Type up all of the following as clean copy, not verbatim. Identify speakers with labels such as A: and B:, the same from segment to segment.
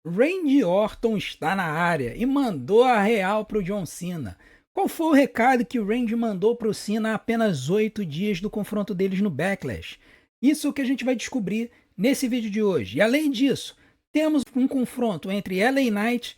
A: Randy Orton está na área e mandou a real pro John Cena. Qual foi o recado que o Randy mandou pro Cena há apenas 8 dias do confronto deles no Backlash? Isso é o que a gente vai descobrir nesse vídeo de hoje. E além disso, temos um confronto entre LA Knight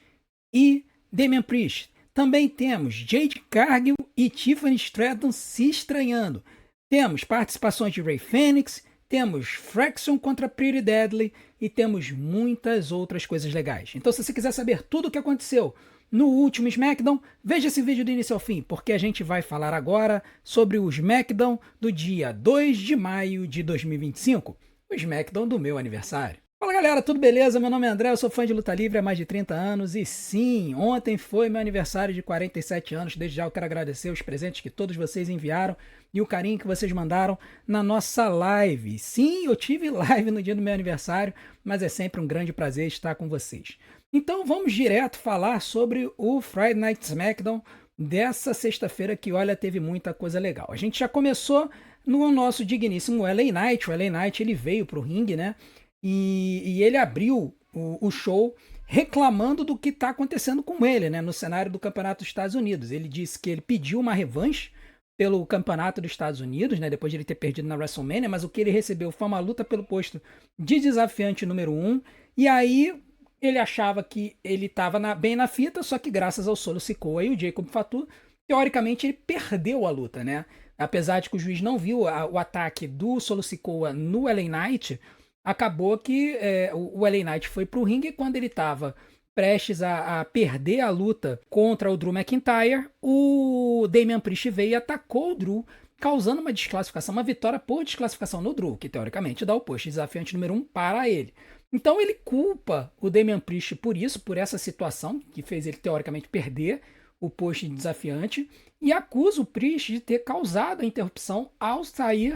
A: e Damian Priest. Também temos Jade Cargill e Tiffany Stratton se estranhando. Temos participações de Rey Fenix, temos Fraction contra Pretty Deadly e temos muitas outras coisas legais. Então, se você quiser saber tudo o que aconteceu no último SmackDown, veja esse vídeo do início ao fim, porque a gente vai falar agora sobre o SmackDown do dia 2 de maio de 2025, o SmackDown do meu aniversário. Fala galera, tudo beleza? Meu nome é André, eu sou fã de luta livre há mais de 30 anos e sim, ontem foi meu aniversário de 47 anos. Desde já eu quero agradecer os presentes que todos vocês enviaram e o carinho que vocês mandaram na nossa live. Sim, eu tive live no dia do meu aniversário, mas é sempre um grande prazer estar com vocês. Então vamos direto falar sobre o Friday Night SmackDown dessa sexta-feira que, olha, teve muita coisa legal. A gente já começou no nosso digníssimo LA Knight. O LA Knight ele veio pro ringue, né? E ele abriu o show reclamando do que está acontecendo com ele, né, no cenário do Campeonato dos Estados Unidos. Ele disse que ele pediu uma revanche pelo Campeonato dos Estados Unidos, né, depois de ele ter perdido na WrestleMania, mas o que ele recebeu foi uma luta pelo posto de desafiante número 1, e aí ele achava que ele estava bem na fita, só que graças ao Solo Sikoa e o Jacob Fatu, teoricamente ele perdeu a luta, né? Apesar de que o juiz não viu o ataque do Solo Sikoa no LA Knight, acabou que o LA Knight foi pro ringue e quando ele estava prestes a perder a luta contra o Drew McIntyre, o Damian Priest veio e atacou o Drew, causando uma desclassificação, uma vitória por desclassificação no Drew, que teoricamente dá o posto de desafiante número 1 para ele. Então ele culpa o Damian Priest por isso, por essa situação que fez ele teoricamente perder o posto de desafiante, e acusa o Priest de ter causado a interrupção ao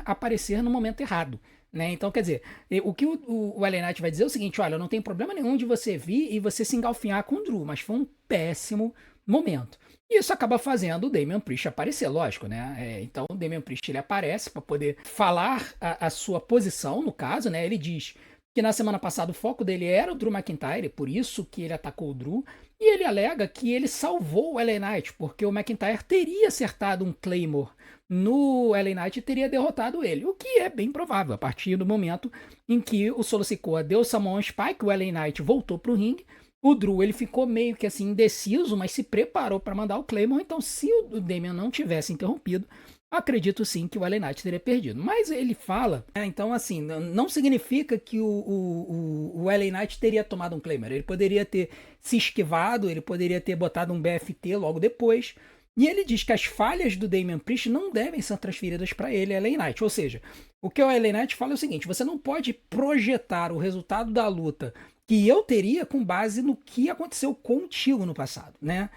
A: aparecer no momento errado. Né? Então, quer dizer, o que o LA Knight vai dizer é o seguinte: olha, não tem problema nenhum de você vir e você se engalfinhar com o Drew, mas foi um péssimo momento. E isso acaba fazendo o Damian Priest aparecer, lógico, né? Então o Damian Priest ele aparece para poder falar a sua posição, no caso, né? Ele diz que na semana passada o foco dele era o Drew McIntyre, por isso que ele atacou o Drew, e ele alega que ele salvou o LA Knight, porque o McIntyre teria acertado um Claymore no LA Knight e teria derrotado ele, o que é bem provável, a partir do momento em que o Solo Sikoa deu o Samoan Spike, o LA Knight voltou pro ringue, o Drew ele ficou meio que assim indeciso, mas se preparou para mandar o Claymore, então se o Damian não tivesse interrompido, acredito sim que o LA Knight teria perdido. Mas ele fala, então assim, não significa que o LA Knight teria tomado um Claymore. Ele poderia ter se esquivado, ele poderia ter botado um BFT logo depois. E ele diz que as falhas do Damian Priest não devem ser transferidas para ele, LA Knight. Ou seja, o que o LA Knight fala é o seguinte: você não pode projetar o resultado da luta que eu teria com base no que aconteceu contigo no passado, né?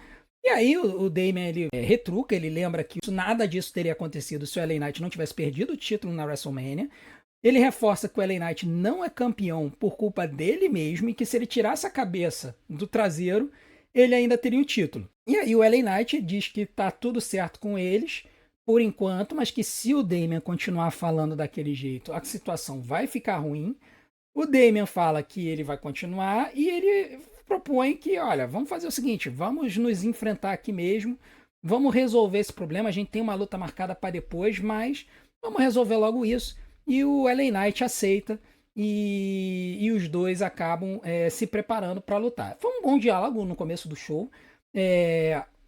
A: E aí o Damian ele retruca, ele lembra que nada disso teria acontecido se o LA Knight não tivesse perdido o título na WrestleMania. Ele reforça que o LA Knight não é campeão por culpa dele mesmo e que se ele tirasse a cabeça do traseiro, ele ainda teria o título. E aí o LA Knight diz que tá tudo certo com eles por enquanto, mas que se o Damian continuar falando daquele jeito, a situação vai ficar ruim. O Damian fala que ele vai continuar e ele propõe que, olha, vamos fazer o seguinte, vamos nos enfrentar aqui mesmo, vamos resolver esse problema, a gente tem uma luta marcada para depois, mas vamos resolver logo isso. E o LA Knight aceita e os dois acabam se preparando para lutar. Foi um bom diálogo no começo do show,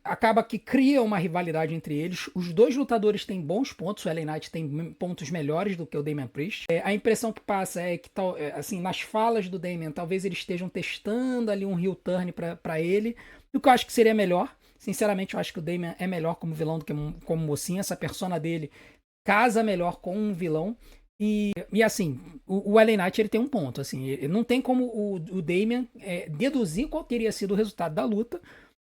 A: acaba que cria uma rivalidade entre eles. Os dois lutadores têm bons pontos. O LA Knight tem pontos melhores do que o Damian Priest. A impressão que passa é que, assim, nas falas do Damian, talvez eles estejam testando ali um heel turn para ele. O que eu acho que seria melhor. Sinceramente, eu acho que o Damian é melhor como vilão do que como mocinho. Essa persona dele casa melhor com um vilão. E assim, o LA Knight ele tem um ponto. Assim, não tem como o Damian deduzir qual teria sido o resultado da luta,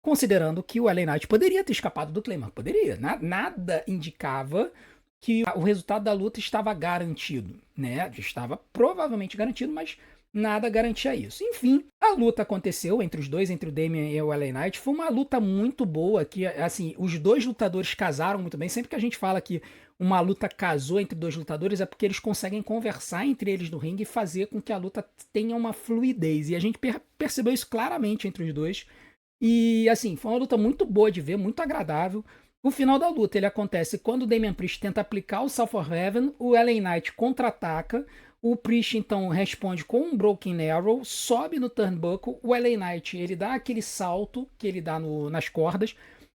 A: considerando que o LA Knight poderia ter escapado do Claymore. Poderia. Nada indicava que o resultado da luta estava garantido, né? Estava provavelmente garantido, mas nada garantia isso. Enfim, a luta aconteceu entre os dois, entre o Damian e o LA Knight. Foi uma luta muito boa, que assim, os dois lutadores casaram muito bem. Sempre que a gente fala que uma luta casou entre dois lutadores, é porque eles conseguem conversar entre eles no ringue e fazer com que a luta tenha uma fluidez. E a gente percebeu isso claramente entre os dois. E assim, foi uma luta muito boa de ver, muito agradável. O final da luta ele acontece quando o Damian Priest tenta aplicar o South of Heaven, o LA Knight contra-ataca, o Priest então responde com um Broken Arrow, sobe no turnbuckle, o LA Knight ele dá aquele salto que ele dá nas cordas,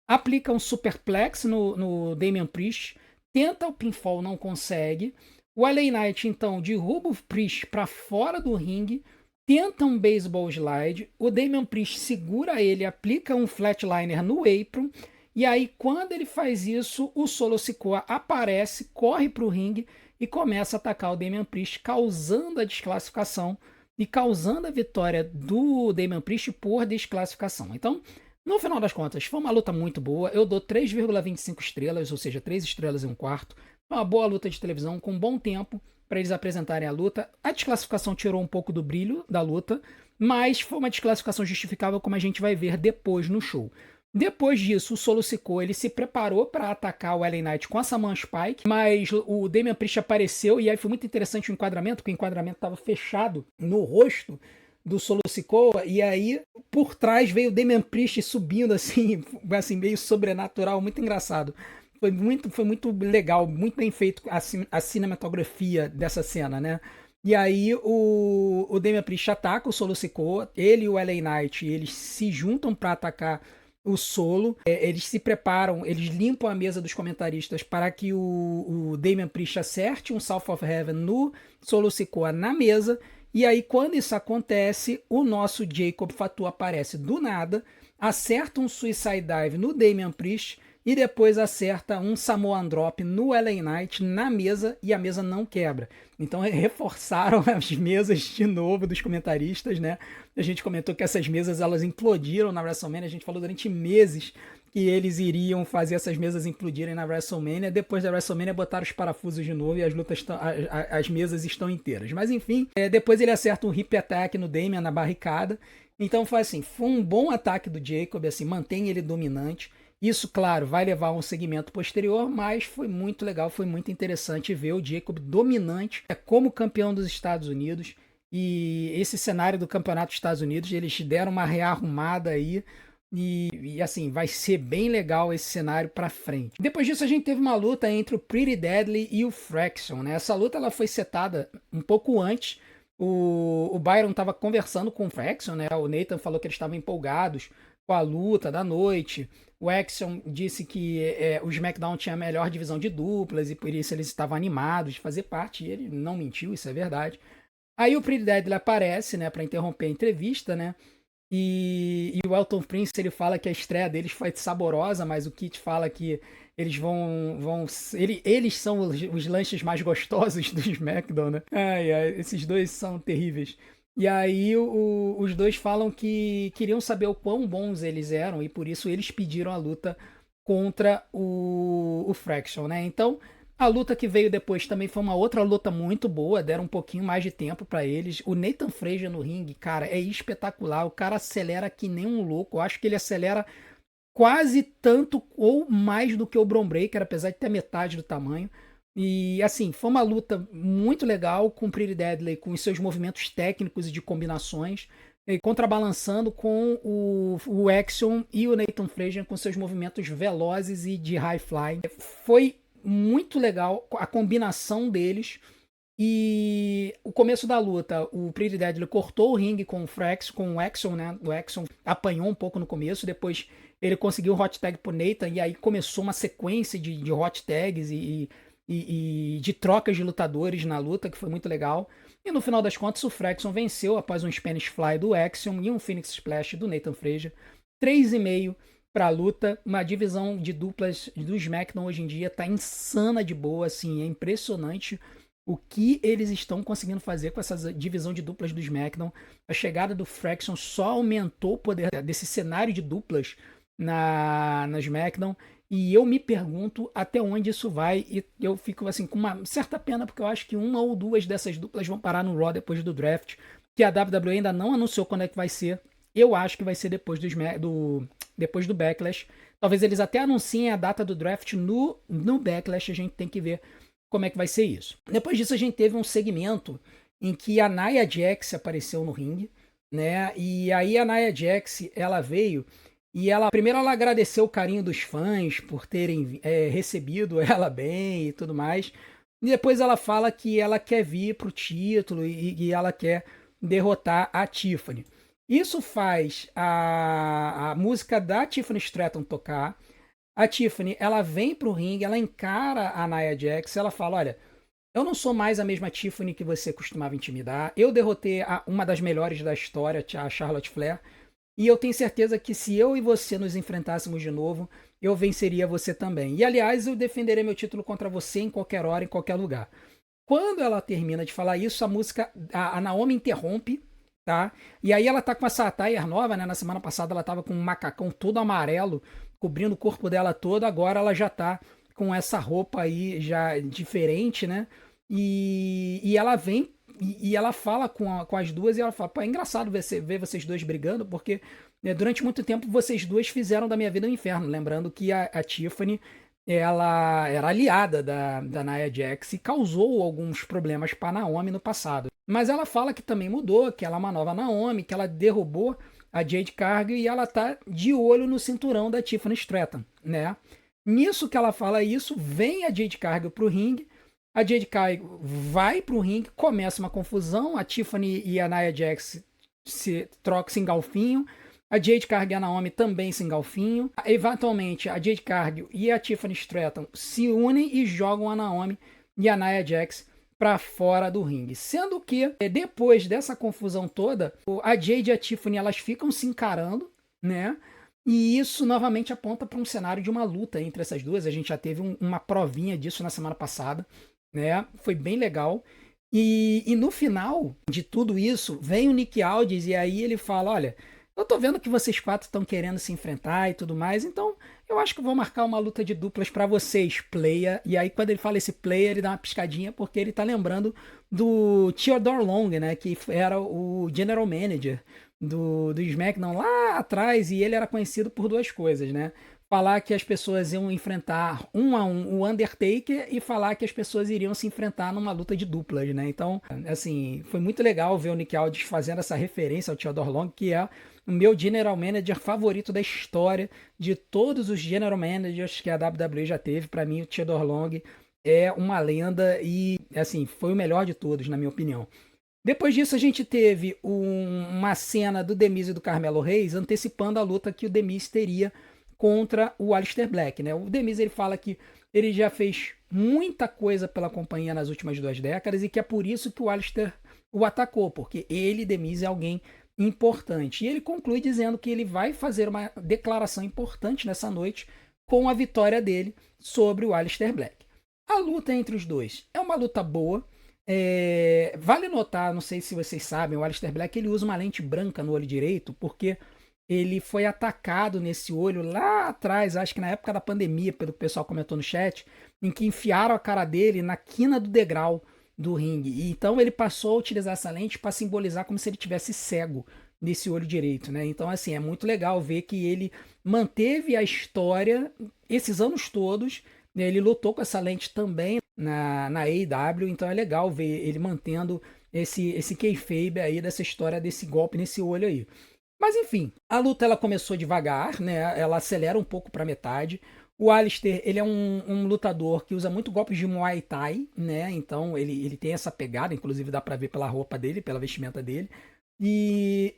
A: aplica um superplex no Damian Priest, tenta o pinfall, não consegue. O LA Knight então derruba o Priest para fora do ringue, tenta um baseball slide, o Damian Priest segura ele, aplica um flatliner no apron, e aí quando ele faz isso, o Solo Sikoa aparece, corre para o ringue e começa a atacar o Damian Priest, causando a desclassificação e causando a vitória do Damian Priest por desclassificação. Então, no final das contas, foi uma luta muito boa. Eu dou 3,25 estrelas, ou seja, 3 estrelas e um quarto. Foi uma boa luta de televisão, com bom tempo para eles apresentarem a luta. A desclassificação tirou um pouco do brilho da luta, mas foi uma desclassificação justificável, como a gente vai ver depois no show. Depois disso, o Solo Sikoa ele se preparou para atacar o LA Knight com a Saman Spike, mas o Damian Priest apareceu e aí foi muito interessante o enquadramento, porque o enquadramento estava fechado no rosto do Solo Sikoa, e aí por trás veio o Damian Priest subindo assim meio sobrenatural, muito engraçado. Foi muito legal, muito bem feito a cinematografia dessa cena, né? E aí o Damian Priest ataca o Solo Sikoa, ele e o LA Knight, eles se juntam para atacar o Solo, eles se preparam, eles limpam a mesa dos comentaristas para que o Damian Priest acerte um South of Heaven no Solo Sikoa na mesa, e aí quando isso acontece, o nosso Jacob Fatu aparece do nada, acerta um Suicide Dive no Damian Priest, e depois acerta um Samoan Drop no LA Knight na mesa e a mesa não quebra. Então reforçaram as mesas de novo dos comentaristas, né? A gente comentou que essas mesas elas implodiram na WrestleMania, a gente falou durante meses que eles iriam fazer essas mesas implodirem na WrestleMania. Depois da WrestleMania botaram os parafusos de novo e as lutas as mesas estão inteiras. Mas enfim, depois ele acerta um hip attack no Damian na barricada. Então foi assim, foi um bom ataque do Jacob, assim, mantém ele dominante. Isso, claro, vai levar a um segmento posterior, mas foi muito legal, foi muito interessante ver o Jacob dominante como campeão dos Estados Unidos. E esse cenário do campeonato dos Estados Unidos, eles deram uma rearrumada aí. E assim, vai ser bem legal esse cenário pra frente. Depois disso, a gente teve uma luta entre o Pretty Deadly e o Fraction, né? Essa luta ela foi setada um pouco antes. O Byron estava conversando com o Fraction, né? O Nathan falou que eles estavam empolgados com a luta da noite. O Action disse que o SmackDown tinha a melhor divisão de duplas e por isso eles estavam animados de fazer parte. E ele não mentiu, isso é verdade. Aí o Pretty Deadly aparece, né, para interromper a entrevista, né? E o Elton Prince ele fala que a estreia deles foi saborosa, mas o Kit fala que eles eles são os lanches mais gostosos do SmackDown, né? Esses dois são terríveis. E aí os dois falam que queriam saber o quão bons eles eram e por isso eles pediram a luta contra o Fraction, né? Então a luta que veio depois também foi uma outra luta muito boa, deram um pouquinho mais de tempo pra eles. O Nathan Frazier no ringue, cara, é espetacular. O cara acelera que nem um louco. Eu acho que ele acelera quase tanto ou mais do que o Bron Breakker, apesar de ter metade do tamanho. E assim, foi uma luta muito legal com o Pretty Deadly, com os seus movimentos técnicos e de combinações, e contrabalançando com o Action e o Nathan Frazier com seus movimentos velozes e de high fly. Foi muito legal a combinação deles. E o começo da luta, o Pretty Deadly cortou o ringue com o Action, né? O Action apanhou um pouco no começo, depois ele conseguiu o hot tag pro Nathan, e aí começou uma sequência de hot tags e de trocas de lutadores na luta, que foi muito legal. E no final das contas, o Fraction venceu após um Spanish Fly do Action e um Phoenix Splash do Nathan Frazier. 3,5 para a luta. Uma divisão de duplas do SmackDown hoje em dia tá insana de boa, assim, é impressionante o que eles estão conseguindo fazer com essa divisão de duplas do SmackDown. A chegada do Fraction só aumentou o poder desse cenário de duplas na SmackDown. E eu me pergunto até onde isso vai, e eu fico assim com uma certa pena, porque eu acho que uma ou duas dessas duplas vão parar no Raw depois do draft, que a WWE ainda não anunciou quando é que vai ser. Eu acho que vai ser depois do Backlash. Talvez eles até anunciem a data do draft no Backlash, a gente tem que ver como é que vai ser isso. Depois disso, a gente teve um segmento em que a Nia Jax apareceu no ringue, né? E aí a Nia Jax, ela veio e primeiro ela agradeceu o carinho dos fãs por terem recebido ela bem e tudo mais. E depois ela fala que ela quer vir pro título e ela quer derrotar a Tiffany. Isso faz a música da Tiffany Stratton tocar. A Tiffany, ela vem pro ringue, ela encara a Nia Jax, ela fala, olha, eu não sou mais a mesma Tiffany que você costumava intimidar. Eu derrotei uma das melhores da história, a Charlotte Flair. E eu tenho certeza que se eu e você nos enfrentássemos de novo, eu venceria você também. E aliás, eu defenderei meu título contra você em qualquer hora, em qualquer lugar. Quando ela termina de falar isso, a música, a Naomi interrompe, tá? E aí ela tá com essa attire nova, né? Na semana passada ela tava com um macacão todo amarelo, cobrindo o corpo dela todo, agora ela já tá com essa roupa aí já diferente, né? E ela vem e ela fala com as duas e ela fala, pô, é engraçado ver vocês dois brigando, porque né, durante muito tempo vocês duas fizeram da minha vida um inferno. Lembrando que a Tiffany, ela era aliada da Nia Jax e causou alguns problemas para Naomi no passado. Mas ela fala que também mudou, que ela é uma nova Naomi, que ela derrubou a Jade Cargill e ela tá de olho no cinturão da Tiffany Stratton, né? Nisso que ela fala isso, vem a Jade Cargill pro ringue, a Jade Cargill vai pro ringue, começa uma confusão, a Tiffany e a Nia Jax se trocam, se engalfinham, a Jade Cargill e a Naomi também se engalfinham, eventualmente a Jade Cargill e a Tiffany Stratton se unem e jogam a Naomi e a Nia Jax para fora do ringue. Sendo que, depois dessa confusão toda, a Jade e a Tiffany elas ficam se encarando, né? E isso novamente aponta para um cenário de uma luta entre essas duas. A gente já teve uma provinha disso na semana passada, né? Foi bem legal. E no final de tudo isso, vem o Nick Aldis e aí ele fala, olha, eu tô vendo que vocês quatro estão querendo se enfrentar e tudo mais, então eu acho que eu vou marcar uma luta de duplas para vocês, player. E aí quando ele fala esse player, ele dá uma piscadinha porque ele tá lembrando do Theodore Long, né, que era o General Manager do SmackDown lá atrás, e ele era conhecido por duas coisas, né? Falar que as pessoas iam enfrentar um a um o Undertaker e falar que as pessoas iriam se enfrentar numa luta de duplas, né? Então, assim, foi muito legal ver o Nick Aldis fazendo essa referência ao Theodore Long, que é o meu General Manager favorito da história, de todos os General Managers que a WWE já teve. Para mim, o Theodore Long é uma lenda e, assim, foi o melhor de todos, na minha opinião. Depois disso, a gente teve uma cena do The Miz e do Carmelo Reis antecipando a luta que o The Miz teria contra o Aleister Black, né? O The Miz, ele fala que ele já fez muita coisa pela companhia nas últimas 2 décadas e que é por isso que o Aleister o atacou, porque ele, The Miz, é alguém importante. E ele conclui dizendo que ele vai fazer uma declaração importante nessa noite com a vitória dele sobre o Aleister Black. A luta entre os dois é uma luta boa. Vale notar, não sei se vocês sabem, o Aleister Black ele usa uma lente branca no olho direito porque ele foi atacado nesse olho lá atrás, acho que na época da pandemia, pelo que o pessoal comentou no chat, em que enfiaram a cara dele na quina do degrau do ringue. E então ele passou a utilizar essa lente para simbolizar como se ele tivesse cego nesse olho direito, né? Então, assim, é muito legal ver que ele manteve a história esses anos todos, né? Ele lutou com essa lente também na AEW, então é legal ver ele mantendo esse kayfabe aí dessa história desse golpe nesse olho aí. Mas enfim, a luta ela começou devagar, né? Ela acelera um pouco para metade. O Aleister, ele é um lutador que usa muito golpes de Muay Thai, né? Então ele tem essa pegada, inclusive dá para ver pela roupa dele, pela vestimenta dele. E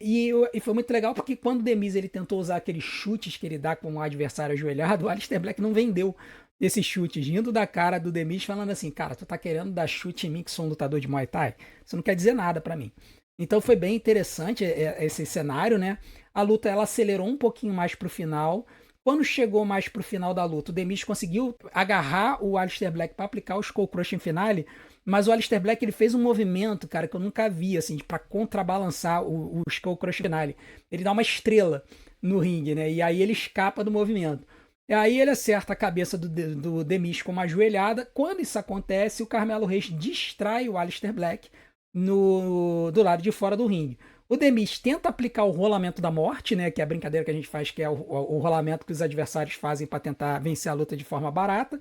A: foi muito legal porque quando o The Miz ele tentou usar aqueles chutes que ele dá com o adversário ajoelhado, o Aleister Black não vendeu esses chutes, rindo da cara do The Miz, falando assim, cara, tu tá querendo dar chute em mim que sou um lutador de Muay Thai? Isso não quer dizer nada para mim. Então foi bem interessante esse cenário, né? A luta ela acelerou um pouquinho mais pro final. Quando chegou mais pro final da luta, o The Miz conseguiu agarrar o Aleister Black para aplicar o Skull Crushing Finale, mas o Aleister Black ele fez um movimento, cara, que eu nunca vi, assim, para contrabalançar o Skull Crushing Finale. Ele dá uma estrela no ringue, né? E aí ele escapa do movimento. E aí ele acerta a cabeça do The Miz com uma ajoelhada. Quando isso acontece, o Carmelo Reis distrai o Aleister Black do lado de fora do ringue. O The Miz tenta aplicar o rolamento da morte, né? Que é a brincadeira que a gente faz, que é o rolamento que os adversários fazem para tentar vencer a luta de forma barata.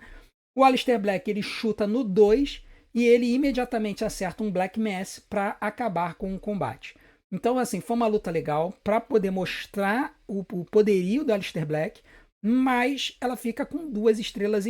A: O Aleister Black, ele chuta no 2 e ele imediatamente acerta um Black Mass para acabar com o combate. Então, assim, foi uma luta legal para poder mostrar o poderio do Aleister Black, mas ela fica com 2,5 estrelas.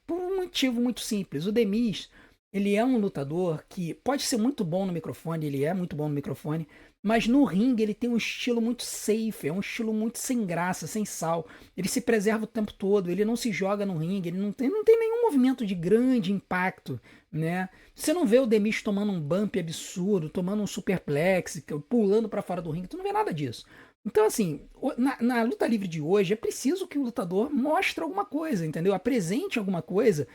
A: Por um motivo muito simples. O The Miz, ele é um lutador que pode ser muito bom no microfone, ele é muito bom no microfone, mas no ringue ele tem um estilo muito safe, é um estilo muito sem graça, sem sal. Ele se preserva o tempo todo, ele não se joga no ringue, ele não tem nenhum movimento de grande impacto, né? Você não vê o The Miz tomando um bump absurdo, tomando um superplex, pulando para fora do ringue, tu não vê nada disso. Então, assim, na luta livre de hoje, é preciso que o lutador mostre alguma coisa, entendeu? Apresente alguma coisa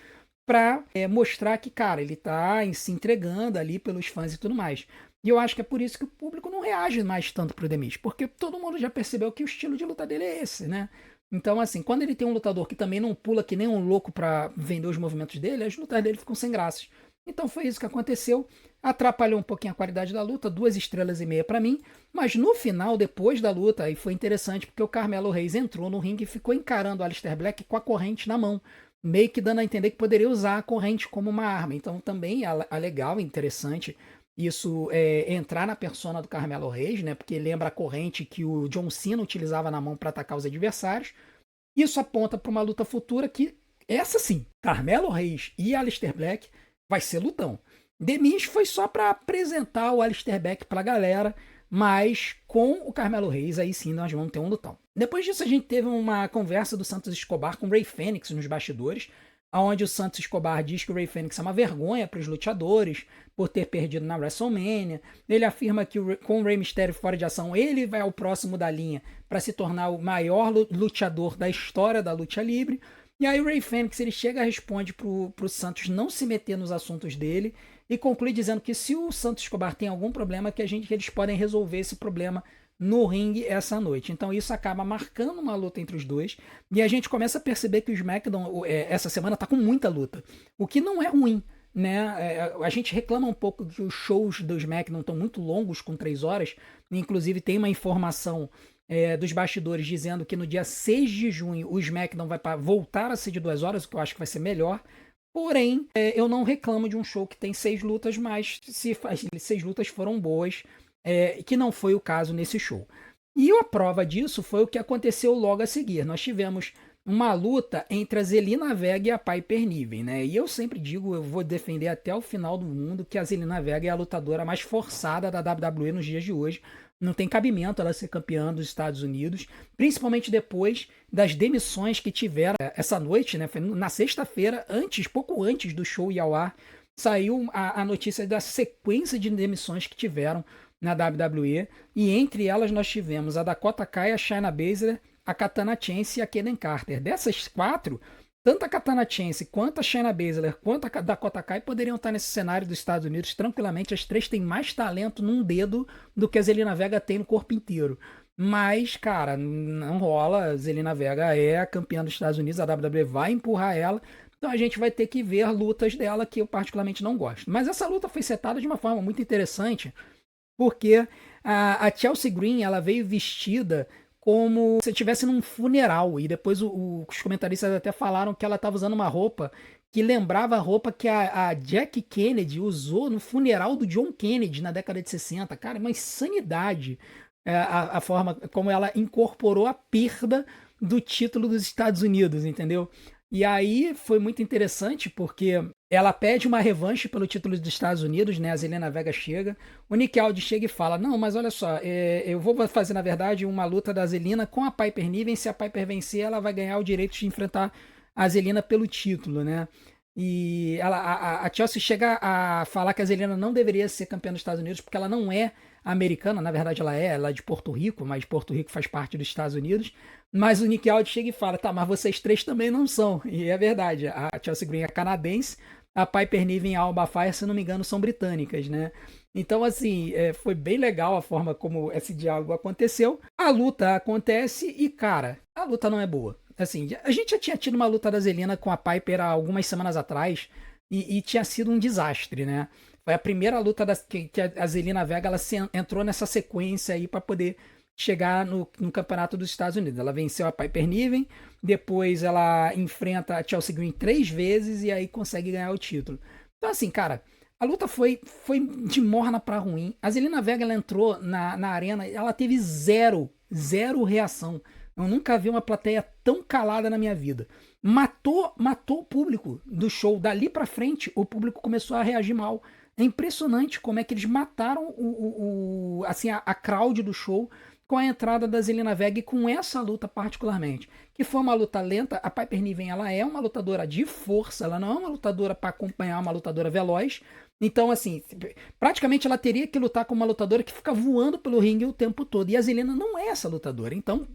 A: pra mostrar que, cara, ele tá se entregando ali pelos fãs e tudo mais. E eu acho que é por isso que o público não reage mais tanto pro The Miz, porque todo mundo já percebeu que o estilo de luta dele é esse, né? Então, assim, quando ele tem um lutador que também não pula que nem um louco pra vender os movimentos dele, as lutas dele ficam sem graças. Então foi isso que aconteceu. Atrapalhou um pouquinho a qualidade da luta, 2,5 estrelas pra mim. Mas no final, depois da luta, aí foi interessante porque o Carmelo Reis entrou no ringue e ficou encarando o Aleister Black com a corrente na mão, meio que dando a entender que poderia usar a corrente como uma arma. Então também é legal, interessante isso entrar na persona do Carmelo Reis, né? Porque lembra a corrente que o John Cena utilizava na mão para atacar os adversários. Isso aponta para uma luta futura que, essa sim, Carmelo Reis e Aleister Black vai ser lutão. The Miz foi só para apresentar o Aleister Black para a galera, mas com o Carmelo Reis, aí sim nós vamos ter um lutão. Depois disso, a gente teve uma conversa do Santos Escobar com o Rey Fênix nos bastidores, onde o Santos Escobar diz que o Rey Fênix é uma vergonha para os lutadores por ter perdido na WrestleMania. Ele afirma que com o Rey Mysterio fora de ação, ele vai ao próximo da linha para se tornar o maior lutador da história da luta livre. E aí o Rey Fênix ele chega e responde pro Santos não se meter nos assuntos dele e conclui dizendo que se o Santos Escobar tem algum problema, que eles podem resolver esse problema no ringue essa noite. Então isso acaba marcando uma luta entre os dois e a gente começa a perceber que o SmackDown essa semana tá com muita luta, o que não é ruim, né? A gente reclama um pouco que os shows do SmackDown estão muito longos, com 3 horas, inclusive tem uma informação dos bastidores dizendo que no dia 6 de junho o SmackDown vai voltar a ser de 2 horas, o que eu acho que vai ser melhor. Porém, eu não reclamo de um show que tem 6 lutas, mas se as 6 lutas foram boas, que não foi o caso nesse show. E a prova disso foi o que aconteceu logo a seguir. Nós tivemos uma luta entre a Zelina Vega e a Piper Niven, né? E eu sempre digo, eu vou defender até o final do mundo que a Zelina Vega é a lutadora mais forçada da WWE nos dias de hoje. Não tem cabimento ela ser campeã dos Estados Unidos, principalmente depois das demissões que tiveram essa noite, né? Foi na sexta-feira, pouco antes do show ir ao ar, saiu a notícia da sequência de demissões que tiveram na WWE, e entre elas nós tivemos a Dakota Kai, a Shayna Baszler, a Katana Chance e a Kaden Carter. Dessas 4, tanto a Katana Chance, quanto a Shayna Baszler, quanto a Dakota Kai poderiam estar nesse cenário dos Estados Unidos tranquilamente. As 3 têm mais talento num dedo do que a Zelina Vega tem no corpo inteiro. Mas, cara, não rola. A Zelina Vega é a campeã dos Estados Unidos, a WWE vai empurrar ela. Então a gente vai ter que ver lutas dela que eu particularmente não gosto. Mas essa luta foi setada de uma forma muito interessante, porque a Chelsea Green ela veio vestida como se estivesse num funeral. E depois os comentaristas até falaram que ela estava usando uma roupa que lembrava a roupa que a Jackie Kennedy usou no funeral do John Kennedy na década de 60. Cara, é uma insanidade a forma como ela incorporou a perda do título dos Estados Unidos, entendeu? E aí foi muito interessante porque ela pede uma revanche pelo título dos Estados Unidos, né? A Zelina Vega chega, o Nick Aldis chega e fala, não, mas olha só, eu vou fazer na verdade uma luta da Zelina com a Piper Niven, se a Piper vencer ela vai ganhar o direito de enfrentar a Zelina pelo título, né? E a Chelsea chega a falar que a Zelina não deveria ser campeã dos Estados Unidos porque ela não é americana, na verdade ela é de Porto Rico, mas Porto Rico faz parte dos Estados Unidos. Mas o Nick Aldis chega e fala, tá, mas vocês 3 também não são. E é verdade, a Chelsea Green é canadense, a Piper Niven e a Alba Fire, se não me engano, são britânicas, né? Então, assim, foi bem legal a forma como esse diálogo aconteceu. A luta acontece e, cara, a luta não é boa. Assim, a gente já tinha tido uma luta da Zelina com a Piper há algumas semanas atrás e tinha sido um desastre, né? Foi a primeira luta que a Zelina Vega ela entrou nessa sequência aí para poder chegar no campeonato dos Estados Unidos. Ela venceu a Piper Niven, depois ela enfrenta a Chelsea Green 3 vezes e aí consegue ganhar o título. Então, assim, cara, a luta foi de morna pra ruim. A Zelina Vega ela entrou na arena, ela teve zero reação. Eu nunca vi uma plateia tão calada na minha vida. Matou o público do show. Dali pra frente, o público começou a reagir mal. É impressionante como é que eles mataram assim, a crowd do show com a entrada da Zelina Vega e com essa luta particularmente, que foi uma luta lenta. A Piper Niven ela é uma lutadora de força, ela não é uma lutadora para acompanhar uma lutadora veloz. Então, assim, praticamente ela teria que lutar com uma lutadora que fica voando pelo ringue o tempo todo. E a Zelina não é essa lutadora. Então,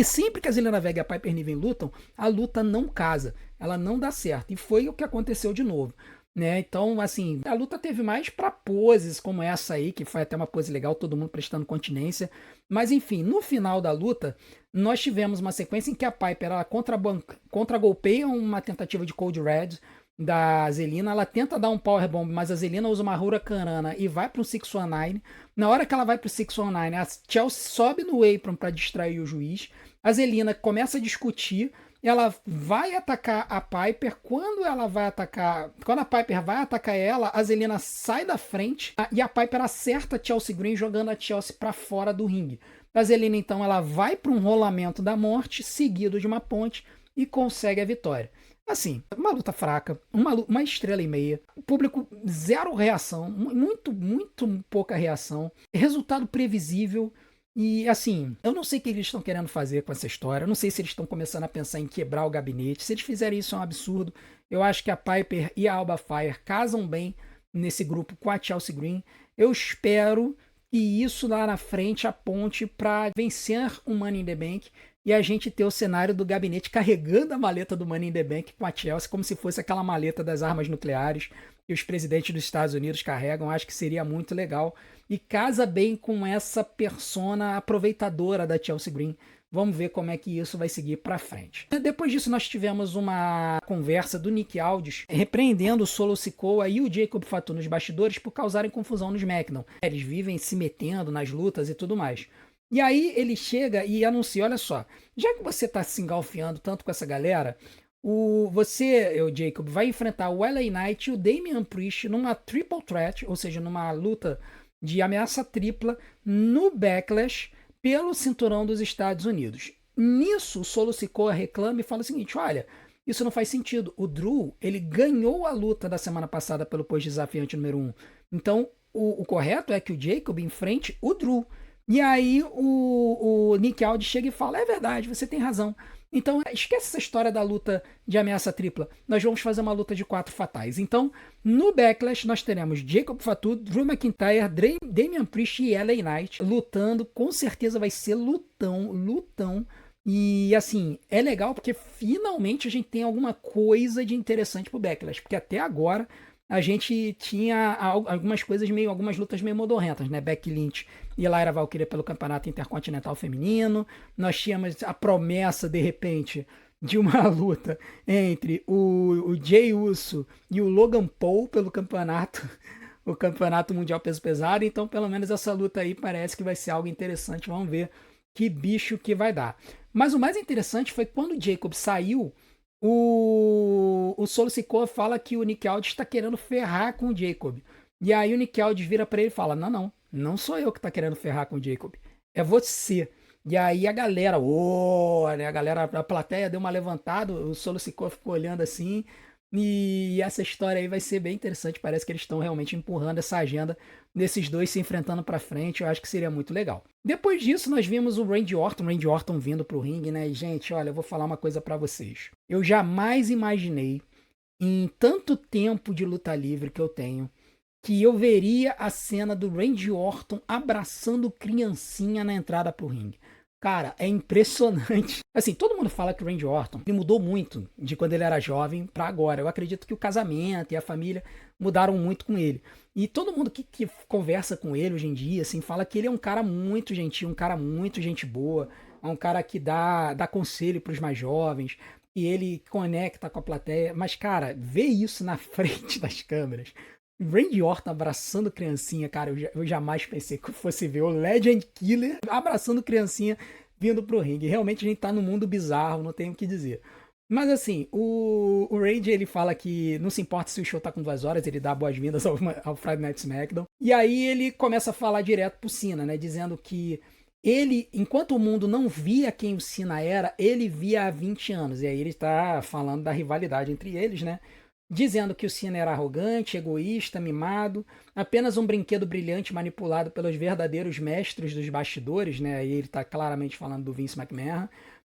A: sempre que a Zelina Vega e a Piper Niven lutam, a luta não casa, ela não dá certo. E foi o que aconteceu de novo. Né? Então, assim, a luta teve mais para poses como essa aí, que foi até uma pose legal, todo mundo prestando continência. Mas, enfim, no final da luta, nós tivemos uma sequência em que a Piper ela contra-golpeia uma tentativa de Cold Red da Zelina. Ela tenta dar um powerbomb, mas a Zelina usa uma Huracanrana e vai para o 619. Na hora que ela vai para o 619, a Chelsea sobe no apron para distrair o juiz. A Zelina começa a discutir. Ela vai atacar a Piper. Quando a Piper vai atacar ela, a Zelina sai da frente e a Piper acerta a Chelsea Green, jogando a Chelsea para fora do ringue. A Zelina então ela vai para um rolamento da morte, seguido de uma ponte, e consegue a vitória. Assim, uma luta fraca, uma estrela e meia, o público zero reação, muito pouca reação, resultado previsível. E assim, eu não sei o que eles estão querendo fazer com essa história. Eu não sei se eles estão começando a pensar em quebrar o gabinete. Se eles fizerem isso é um absurdo. Eu acho que a Piper e a Alba Fire casam bem nesse grupo com a Chelsea Green. Eu espero que isso lá na frente aponte para vencer o Money in the Bank e a gente ter o cenário do gabinete carregando a maleta do Money in the Bank com a Chelsea como se fosse aquela maleta das armas nucleares que os presidentes dos Estados Unidos carregam. Acho que seria muito legal. E casa bem com essa persona aproveitadora da Chelsea Green. Vamos ver como é que isso vai seguir para frente. Depois disso, nós tivemos uma conversa do Nick Aldis repreendendo o Solo Sikoa e o Jacob Fatu nos bastidores por causarem confusão no SmackDown. Eles vivem se metendo nas lutas e tudo mais. E aí ele chega e anuncia, olha só, já que você está se engalfiando tanto com essa galera, o Jacob, vai enfrentar o LA Knight e o Damian Priest numa triple threat, ou seja, numa luta de ameaça tripla no Backlash pelo cinturão dos Estados Unidos. Nisso, o Solo Sikoa reclama e fala o seguinte, olha, isso não faz sentido. O Drew, ele ganhou a luta da semana passada pelo posto desafiante número 1. Então, o correto é que o Jacob enfrente o Drew. E aí o Nick Aldis chega e fala, é verdade, você tem razão. Então, esquece essa história da luta de ameaça tripla. Nós vamos fazer uma luta de 4 fatais. Então, no Backlash, nós teremos Jacob Fatu, Drew McIntyre, Damian Priest e LA Knight lutando. Com certeza vai ser lutão. E, assim, é legal porque finalmente a gente tem alguma coisa de interessante pro Backlash. Porque até agora a gente tinha algumas lutas meio modorrentas, né? Becky Lynch e Lyra Valkyria pelo Campeonato Intercontinental Feminino. Nós tínhamos a promessa, de repente, de uma luta entre o Jey Uso e o Logan Paul pelo o Campeonato Mundial Peso Pesado. Então, pelo menos essa luta aí parece que vai ser algo interessante. Vamos ver que bicho que vai dar. Mas o mais interessante foi quando o Jacob saiu, o Solo Sikoa fala que o Nick Aldis está querendo ferrar com o Jacob. E aí o Nick Aldis vira para ele e fala, não sou eu que tá querendo ferrar com o Jacob, é você. E aí a galera, né? A plateia deu uma levantada, o Solo Sikoa ficou olhando assim. E essa história aí vai ser bem interessante. Parece que eles estão realmente empurrando essa agenda desses dois se enfrentando pra frente. Eu acho que seria muito legal. Depois disso, nós vimos o Randy Orton vindo pro ringue, né? E, gente, olha, eu vou falar uma coisa pra vocês. Eu jamais imaginei, em tanto tempo de luta livre que eu tenho, que eu veria a cena do Randy Orton abraçando criancinha na entrada pro ringue. Cara, é impressionante. Assim, todo mundo fala que o Randy Orton ele mudou muito de quando ele era jovem para agora. Eu acredito que o casamento e a família mudaram muito com ele. E todo mundo que conversa com ele hoje em dia, assim, fala que ele é um cara muito gentil, um cara muito gente boa, é um cara que dá conselho para os mais jovens, e ele conecta com a plateia. Mas, cara, ver isso na frente das câmeras, Randy Orton abraçando criancinha, cara, eu jamais pensei que eu fosse ver o Legend Killer abraçando criancinha vindo pro ringue. Realmente a gente tá num mundo bizarro, não tenho o que dizer. Mas assim, o Randy ele fala que não se importa se o show tá com 2 horas, ele dá boas-vindas ao Friday Night SmackDown. E aí ele começa a falar direto pro Cena, né? Dizendo que ele, enquanto o mundo não via quem o Cena era, ele via há 20 anos. E aí ele tá falando da rivalidade entre eles, né? Dizendo que o Cena era arrogante, egoísta, mimado, apenas um brinquedo brilhante manipulado pelos verdadeiros mestres dos bastidores, né? E ele está claramente falando do Vince McMahon.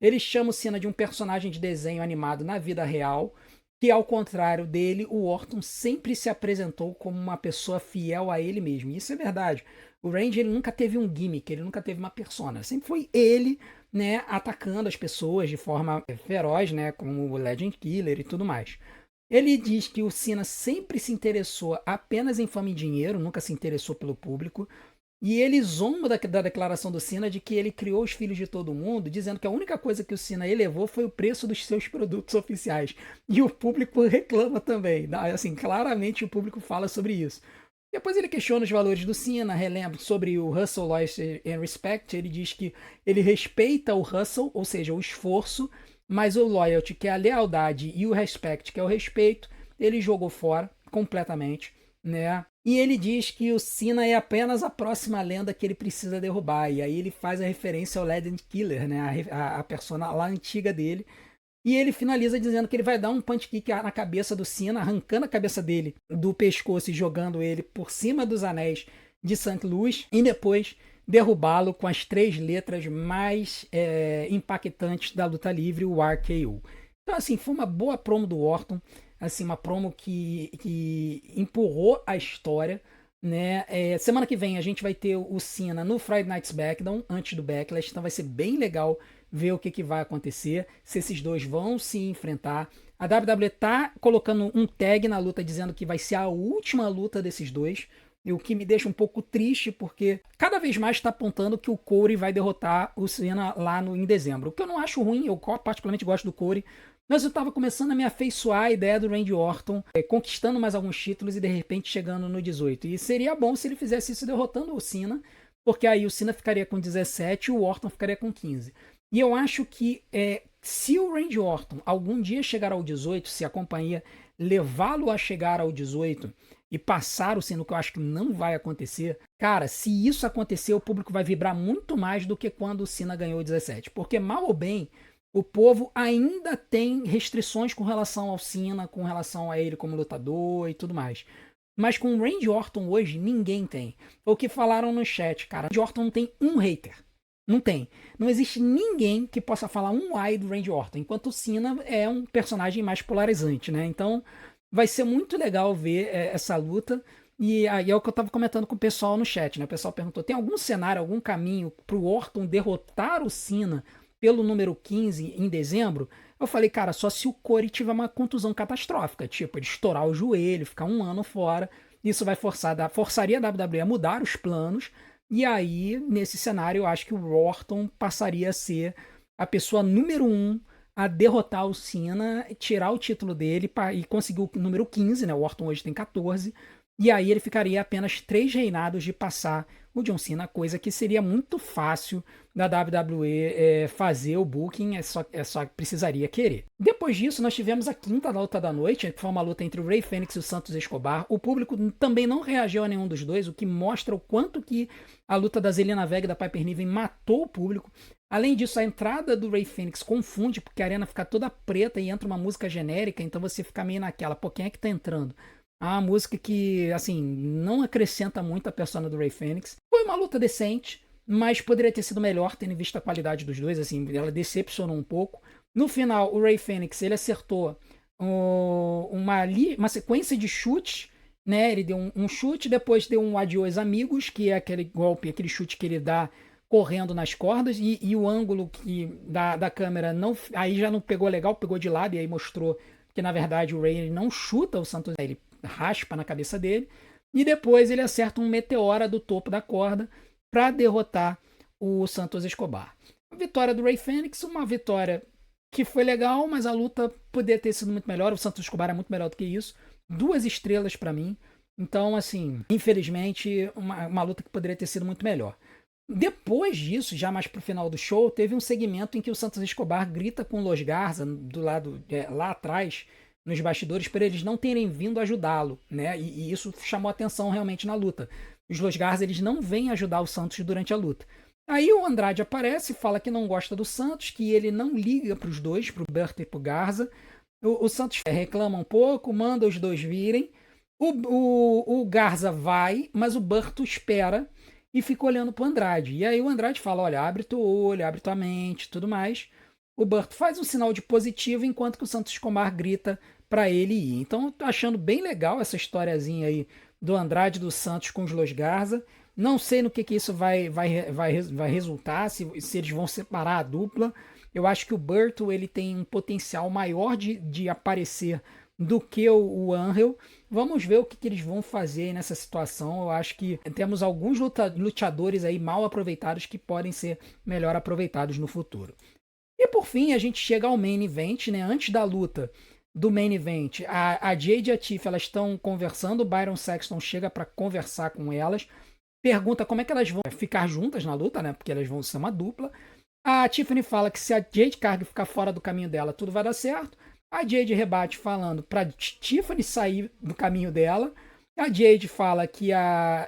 A: Ele chama o Cena de um personagem de desenho animado na vida real, que ao contrário dele, o Orton sempre se apresentou como uma pessoa fiel a ele mesmo. E isso é verdade. O Randy ele nunca teve um gimmick, ele nunca teve uma persona. Sempre foi ele, né, atacando as pessoas de forma feroz, né, como o Legend Killer e tudo mais. Ele diz que o Cena sempre se interessou apenas em fama e dinheiro, nunca se interessou pelo público. E ele zomba da declaração do Cena de que ele criou os filhos de todo mundo, dizendo que a única coisa que o Cena elevou foi o preço dos seus produtos oficiais. E o público reclama também. Assim, claramente o público fala sobre isso. Depois ele questiona os valores do Cena, relembra sobre o hustle, loyalty and respect. Ele diz que ele respeita o hustle, ou seja, o esforço, mas o loyalty, que é a lealdade, e o respect, que é o respeito, ele jogou fora completamente, né? E ele diz que o Cena é apenas a próxima lenda que ele precisa derrubar. E aí ele faz a referência ao Legend Killer, né? A persona lá antiga dele. E ele finaliza dizendo que ele vai dar um punch kick na cabeça do Cena, arrancando a cabeça dele do pescoço e jogando ele por cima dos anéis de St. Louis. E depois derrubá-lo com as 3 letras mais impactantes da luta livre, o RKO. Então, assim, foi uma boa promo do Orton, assim, uma promo que empurrou a história, né? Semana que vem a gente vai ter o Cena no Friday Night SmackDown, antes do Backlash, então vai ser bem legal ver o que vai acontecer, se esses dois vão se enfrentar. A WWE tá colocando um tag na luta dizendo que vai ser a última luta desses dois, e o que me deixa um pouco triste, porque cada vez mais está apontando que o Corey vai derrotar o Cena lá em dezembro. O que eu não acho ruim, eu particularmente gosto do Corey, mas eu estava começando a me afeiçoar a ideia do Randy Orton conquistando mais alguns títulos e de repente chegando no 18. E seria bom se ele fizesse isso derrotando o Cena, porque aí o Cena ficaria com 17 e o Orton ficaria com 15. E eu acho que se o Randy Orton algum dia chegar ao 18, se a companhia levá-lo a chegar ao 18 e passar o Cena, que eu acho que não vai acontecer, cara, se isso acontecer, o público vai vibrar muito mais do que quando o Cena ganhou o 17. Porque mal ou bem, o povo ainda tem restrições com relação ao Cena, com relação a ele como lutador e tudo mais. Mas com o Randy Orton hoje, ninguém tem. Foi o que falaram no chat, cara. O Randy Orton não tem um hater. Não tem. Não existe ninguém que possa falar um ai do Randy Orton, enquanto o Cena é um personagem mais polarizante, né? Então vai ser muito legal ver essa luta. E aí é o que eu tava comentando com o pessoal no chat, né? O pessoal perguntou: tem algum cenário, algum caminho pro Orton derrotar o Cena pelo número 15 em dezembro? Eu falei, cara, só se o Corey tiver uma contusão catastrófica, tipo, ele estourar o joelho, ficar um ano fora. Isso vai forçaria a WWE a mudar os planos. E aí, nesse cenário, eu acho que o Orton passaria a ser a pessoa número 1 a derrotar o Cena, tirar o título dele e conseguir o número 15, né? O Orton hoje tem 14. E aí ele ficaria apenas 3 reinados de passar o John Cena, coisa que seria muito fácil da WWE fazer o booking, só precisaria querer. Depois disso, nós tivemos a quinta luta da noite, que foi uma luta entre o Rey Fênix e o Santos Escobar. O público também não reagiu a nenhum dos dois, o que mostra o quanto que a luta da Zelina Vega e da Piper Niven matou o público. Além disso, a entrada do Rey Fênix confunde, porque a arena fica toda preta e entra uma música genérica, então você fica meio naquela, pô, quem é que tá entrando? A música que, assim, não acrescenta muito a persona do Rey Fênix. Foi uma luta decente, mas poderia ter sido melhor, tendo visto a qualidade dos dois, assim, ela decepcionou um pouco. No final, o Rey Fênix, ele acertou uma sequência de chutes, né? Ele deu um chute, depois deu um adiós amigos, que é aquele golpe, aquele chute que ele dá correndo nas cordas, e o ângulo da câmera não, aí já não pegou legal, pegou de lado, e aí mostrou que, na verdade, o Rey ele não chuta o Santos, ele raspa na cabeça dele, e depois ele acerta um meteora do topo da corda para derrotar o Santos Escobar. A vitória do Rey Fênix, uma vitória que foi legal, mas a luta poderia ter sido muito melhor. O Santos Escobar é muito melhor do que isso. 2 estrelas para mim. Então, assim, infelizmente, uma luta que poderia ter sido muito melhor. Depois disso, já mais pro final do show, teve um segmento em que o Santos Escobar grita com o Los Garza do lado lá atrás, nos bastidores, para eles não terem vindo ajudá-lo, né? E isso chamou atenção realmente na luta. Os Los Garza, eles não vêm ajudar o Santos durante a luta. Aí o Andrade aparece, fala que não gosta do Santos, que ele não liga para os dois, pro Burt e pro Garza. O Santos reclama um pouco, manda os dois virem. O Garza vai, mas o Burt espera e fica olhando pro Andrade. E aí o Andrade fala: olha, abre teu olho, abre tua mente, tudo mais. O Burt faz um sinal de positivo, enquanto que o Santos Escobar grita para ele ir. Então eu tô achando bem legal essa historiazinha aí do Andrade e do Santos com os Los Garza. Não sei no que isso vai resultar, se eles vão separar a dupla. Eu acho que o Burto ele tem um potencial maior de aparecer do que o Angel. Vamos ver o que eles vão fazer nessa situação. Eu acho que temos alguns lutadores aí mal aproveitados que podem ser melhor aproveitados no futuro. E por fim, a gente chega ao main event, né? Antes da luta do main event, a Jade e a Tiff, elas estão conversando, o Byron Saxton chega para conversar com elas, pergunta como é que elas vão ficar juntas na luta, né? Porque elas vão ser uma dupla. A Tiffany fala que se a Jade Cargill ficar fora do caminho dela, tudo vai dar certo. A Jade rebate falando pra Tiffany sair do caminho dela. A Jade fala que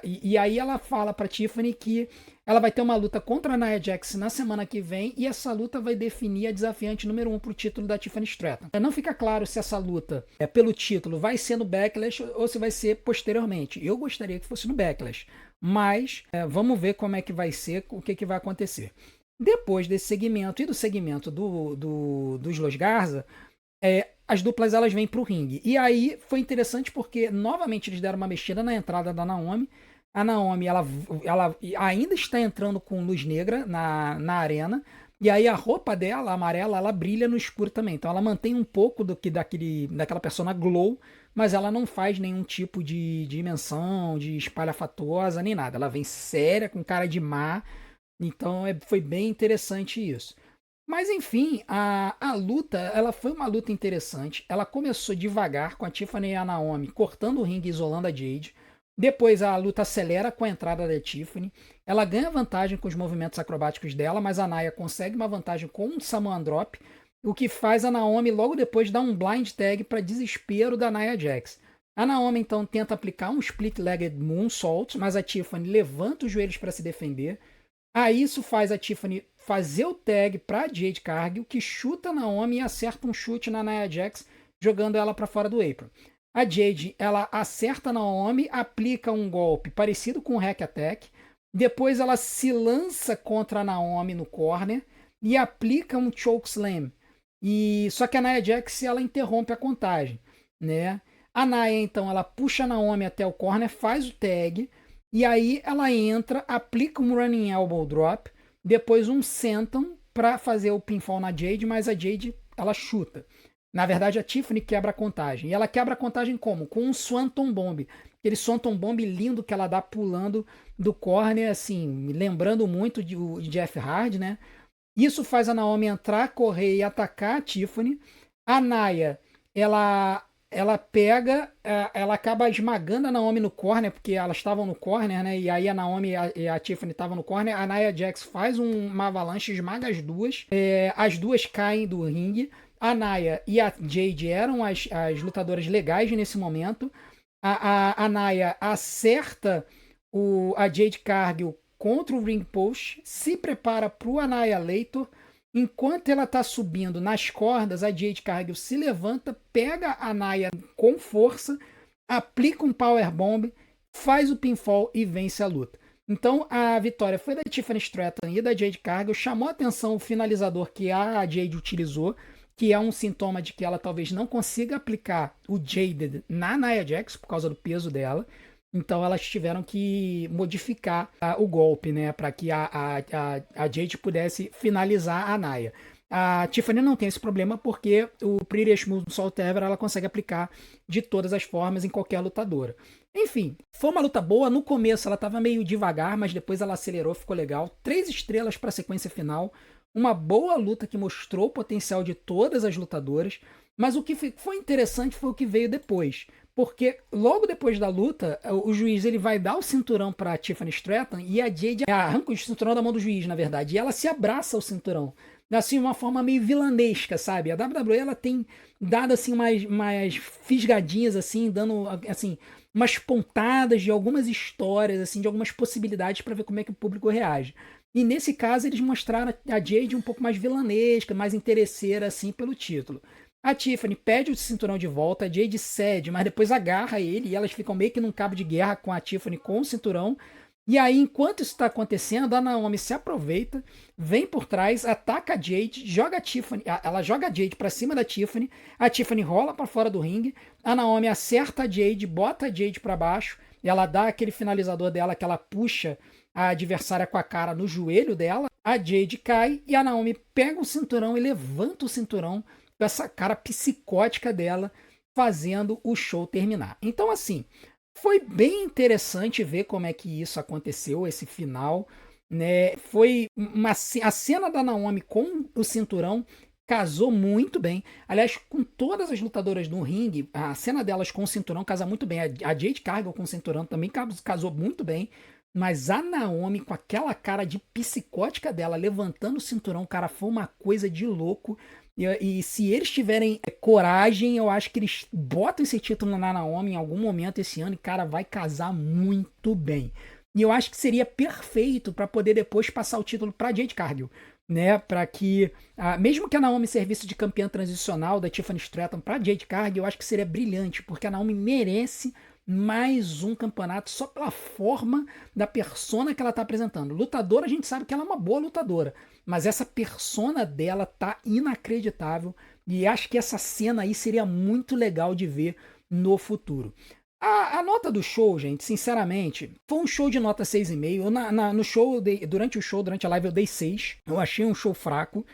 A: E aí ela fala pra Tiffany que ela vai ter uma luta contra a Nia Jax na semana que vem. E essa luta vai definir a desafiante número 1 pro título da Tiffany Stratton. Não fica claro se essa luta pelo título vai ser no Backlash ou se vai ser posteriormente. Eu gostaria que fosse no Backlash. Mas vamos ver como é que vai ser, o que vai acontecer. Depois desse segmento e do segmento dos Los Garza, as duplas elas vêm pro ringue. E aí foi interessante porque novamente eles deram uma mexida na entrada da Naomi. A Naomi ela ainda está entrando com luz negra na arena. E aí a roupa dela, amarela, ela brilha no escuro também. Então ela mantém um pouco daquela persona glow, mas ela não faz nenhum tipo de dimensão, de espalhafatosa, nem nada. Ela vem séria, com cara de má. Então foi bem interessante isso. Mas enfim, a luta, ela foi uma luta interessante. Ela começou devagar com a Tiffany e a Naomi cortando o ringue e isolando a Jade. Depois a luta acelera com a entrada da Tiffany. Ela ganha vantagem com os movimentos acrobáticos dela, mas a Nia consegue uma vantagem com um Samoan Drop, o que faz a Naomi logo depois dar um blind tag para desespero da Nia Jax. A Naomi então tenta aplicar um split-legged moonsault, mas a Tiffany levanta os joelhos para se defender. Aí isso faz a Tiffany fazer o tag para Jade Cargill, que chuta a Naomi e acerta um chute na Nia Jax, jogando ela para fora do apron. A Jade, ela acerta a Naomi, aplica um golpe parecido com o Hack Attack, depois ela se lança contra a Naomi no corner e aplica um Chokeslam. Só que a Nia Jax, ela interrompe a contagem, né? A Nia, então, ela puxa a Naomi até o corner, faz o tag, e aí ela entra, aplica um Running Elbow Drop, depois um Senton para fazer o pinfall na Jade, mas a Jade, ela chuta. Na verdade, a Tiffany quebra a contagem. E ela quebra a contagem como? Com um Swanton Bomb. Aquele Swanton Bomb lindo que ela dá pulando do corner, assim, lembrando muito de Jeff Hardy, né? Isso faz a Naomi entrar, correr e atacar a Tiffany. A Nia, ela pega, ela acaba esmagando a Naomi no corner, porque elas estavam no corner, né? E aí a Naomi e a Tiffany estavam no corner. A Nia Jax faz uma avalanche, esmaga as duas. As duas caem do ringue. A Nia e a Jade eram as lutadoras legais nesse momento. A Nia acerta a Jade Cargill contra o ring post, se prepara para o Annihilator. Enquanto ela está subindo nas cordas, a Jade Cargill se levanta, pega a Nia com força, aplica um powerbomb, faz o pinfall e vence a luta. Então a vitória foi da Tiffany Stratton e da Jade Cargill. Chamou a atenção o finalizador que a Jade utilizou, que é um sintoma de que ela talvez não consiga aplicar o Jaded na Nia Jax por causa do peso dela. Então elas tiveram que modificar o golpe, né, para que a Jade pudesse finalizar a Nia. A Tiffany não tem esse problema porque o Pretty Moonsault Ever ela consegue aplicar de todas as formas em qualquer lutadora. Enfim, foi uma luta boa. No começo ela estava meio devagar, mas depois ela acelerou, ficou legal. 3 estrelas para a sequência final. Uma boa luta que mostrou o potencial de todas as lutadoras. Mas o que foi interessante foi o que veio depois. porque logo depois da luta, o juiz ele vai dar o cinturão pra Tiffany Stratton e a Jade arranca o cinturão da mão do juiz, na verdade, e ela se abraça ao cinturão. Assim, uma forma meio vilanesca, sabe? A WWE ela tem dado assim umas fisgadinhas assim, dando assim umas pontadas de algumas histórias, assim, de algumas possibilidades para ver como é que o público reage. E nesse caso eles mostraram a Jade um pouco mais vilanesca, mais interesseira assim pelo título. A Tiffany pede o cinturão de volta, a Jade cede, mas depois agarra ele e elas ficam meio que num cabo de guerra com a Tiffany com o cinturão. E aí, enquanto isso está acontecendo, a Naomi se aproveita, vem por trás, ataca a Jade, joga a Tiffany, ela joga a Jade para cima da Tiffany, a Tiffany rola para fora do ringue, a Naomi acerta a Jade, bota a Jade para baixo, ela dá aquele finalizador dela que ela puxa a adversária com a cara no joelho dela, a Jade cai e a Naomi pega o cinturão e levanta o cinturão com essa cara psicótica dela, fazendo o show terminar. Então, assim, foi bem interessante ver como é que isso aconteceu, esse final, né? A cena da Naomi com o cinturão casou muito bem. Aliás, com todas as lutadoras no ringue, a cena delas com o cinturão casa muito bem. A Jade Cargill com o cinturão também casou muito bem. Mas a Naomi, com aquela cara de psicótica dela, levantando o cinturão, cara, foi uma coisa de louco. E se eles tiverem coragem, eu acho que eles botam esse título na Naomi em algum momento esse ano e, cara, vai casar muito bem. E eu acho que seria perfeito para poder depois passar o título para Jade Cargill, né? Para que, mesmo que a Naomi servisse de campeã transicional da Tiffany Stratton para Jade Cargill, eu acho que seria brilhante, porque a Naomi merece mais um campeonato só pela forma da persona que ela tá apresentando. Lutadora, a gente sabe que ela é uma boa lutadora, mas essa persona dela tá inacreditável e acho que essa cena aí seria muito legal de ver no futuro. A nota do show, gente, sinceramente, foi um show de nota 6,5. No show, durante a live, eu dei 6. Eu achei um show fraco.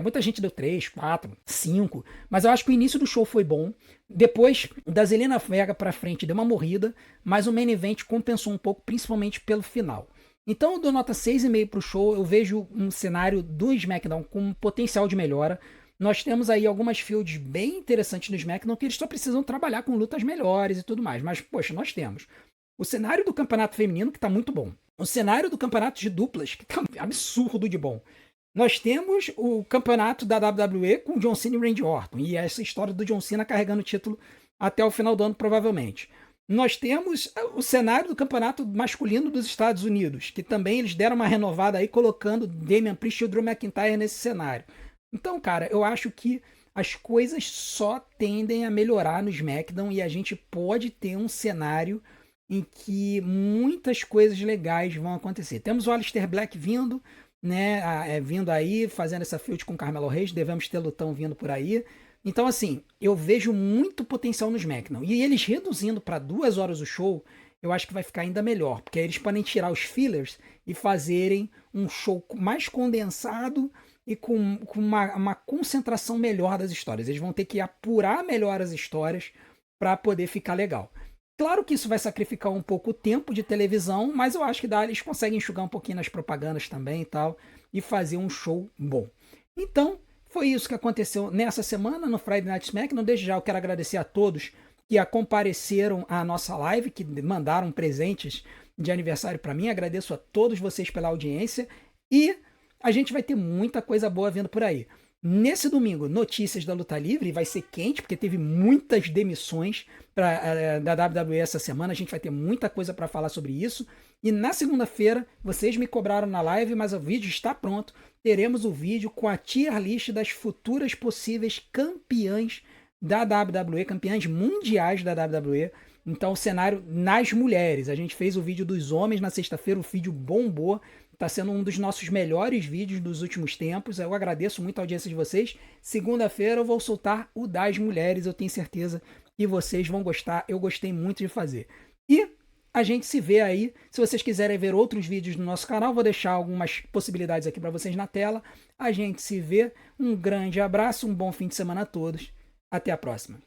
A: Muita gente deu 3, 4, 5, mas eu acho que o início do show foi bom. Depois, da Zelina Vega pra frente, deu uma morrida, mas o main event compensou um pouco, principalmente pelo final. Então eu dou nota 6,5 pro show. Eu vejo um cenário do SmackDown com potencial de melhora. Nós temos aí algumas fields bem interessantes no SmackDown que eles só precisam trabalhar com lutas melhores e tudo mais. Mas, poxa, nós temos o cenário do campeonato feminino, que tá muito bom. O cenário do campeonato de duplas, que tá absurdo de bom. Nós temos o campeonato da WWE com John Cena e Randy Orton. E essa história do John Cena carregando o título até o final do ano, provavelmente. Nós temos o cenário do campeonato masculino dos Estados Unidos, que também eles deram uma renovada aí, colocando Damian Priest e o Drew McIntyre nesse cenário. Então, cara, eu acho que as coisas só tendem a melhorar no SmackDown e a gente pode ter um cenário em que muitas coisas legais vão acontecer. Temos o Aleister Black vindo, né, vindo aí, fazendo essa feud com Carmelo Reis, devemos ter lutão vindo por aí. Então, assim, eu vejo muito potencial no SmackDown. E eles reduzindo para 2 horas o show, eu acho que vai ficar ainda melhor, porque aí eles podem tirar os fillers e fazerem um show mais condensado e com uma concentração melhor das histórias. Eles vão ter que apurar melhor as histórias para poder ficar legal. Claro que isso vai sacrificar um pouco o tempo de televisão, mas eu acho que eles conseguem enxugar um pouquinho nas propagandas também e tal, e fazer um show bom. Então, foi isso que aconteceu nessa semana no Friday Night Smackdown. Desde já eu quero agradecer a todos que compareceram à nossa live, que mandaram presentes de aniversário para mim. Agradeço a todos vocês pela audiência e a gente vai ter muita coisa boa vindo por aí. Nesse domingo, notícias da luta livre, vai ser quente, porque teve muitas demissões da WWE essa semana, a gente vai ter muita coisa para falar sobre isso. E na segunda-feira, vocês me cobraram na live, mas o vídeo está pronto. Teremos o vídeo com a tier list das futuras possíveis campeãs da WWE, campeãs mundiais da WWE. Então, o cenário nas mulheres. A gente fez o vídeo dos homens na sexta-feira, o vídeo bombou. Está sendo um dos nossos melhores vídeos dos últimos tempos. Eu agradeço muito a audiência de vocês. Segunda-feira eu vou soltar o das mulheres. Eu tenho certeza que vocês vão gostar. Eu gostei muito de fazer. E a gente se vê aí. Se vocês quiserem ver outros vídeos no nosso canal, vou deixar algumas possibilidades aqui para vocês na tela. A gente se vê. Um grande abraço, um bom fim de semana a todos. Até a próxima.